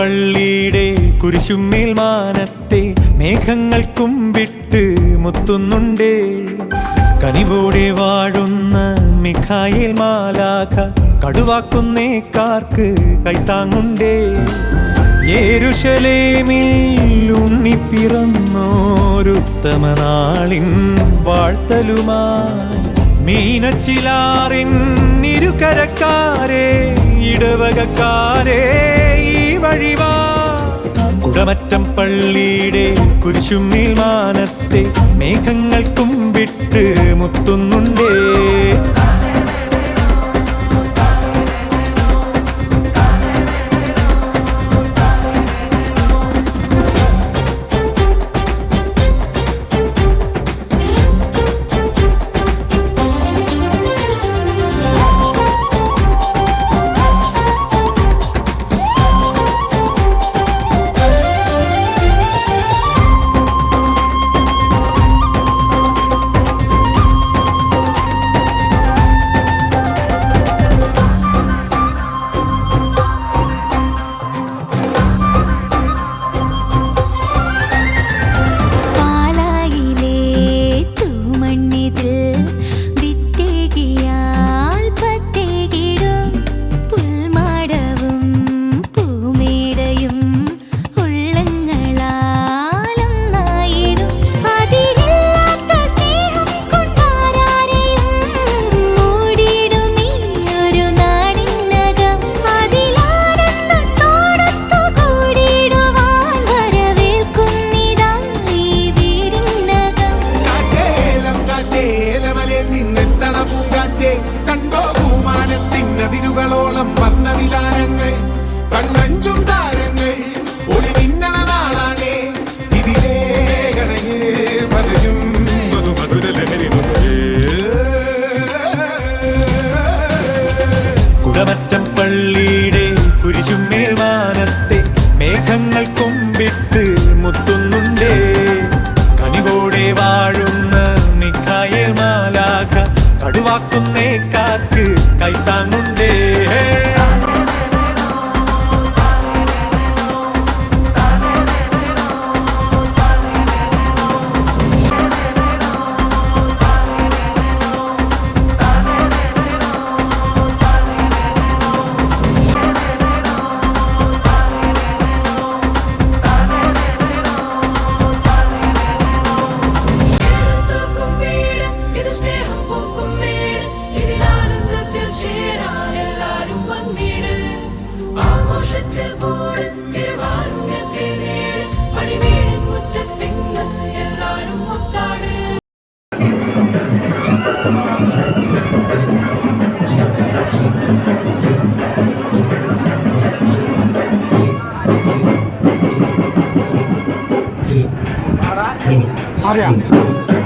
പള്ളിയുടെ കുരിശുമേൽ മാനത്തെ മേഘങ്ങൾ കുമ്പിട്ട് മുത്തുന്നുണ്ടേ. കനിവോടെ വാഴുന്ന മിഖായേൽ മാലാഖ കടുവാക്കുന്നേക്കാർക്ക് കൈത്താങ്ങുണ്ടേ. യെരൂശലേമിൽ ഉണ്ണിപ്പിറന്നോരുത്തമ നാളിൻ വാഴ്ത്തലുമായി മീനച്ചിലാറിൻ ഇരുകരക്കാരെ ഇടവകക്കാരെ ഈ വഴിവാ. കുടമറ്റം പള്ളിയുടെ കുരിശുമേൽ മാനത്തെ മേഘങ്ങൾ കുമ്പിട്ട് മുത്തുന്നുണ്ടേ. അതിരുകളോളം വർണ്ണവിധാനങ്ങൾ കണ്ണഞ്ചും താരങ്ങൾ ഒളി മിന്നണ നാളാണേ. ഇതിലേ ഗണയേ പലരും മധുമധുര ലഹരി. കുടമറ്റം പള്ളിയുടെ കുരിശുമേൽ മാനത്തെ മേഘങ്ങൾ കുമ്പിട്ട് മുത്തുന്നുണ്ടേ. കനിവോടെ വാഴുന്ന മിഖായേൽ മാലാഖ കടുവാക്കുന്നേക്കാർക്ക് കൈത്താങ്ങുണ്ടേ. Arya.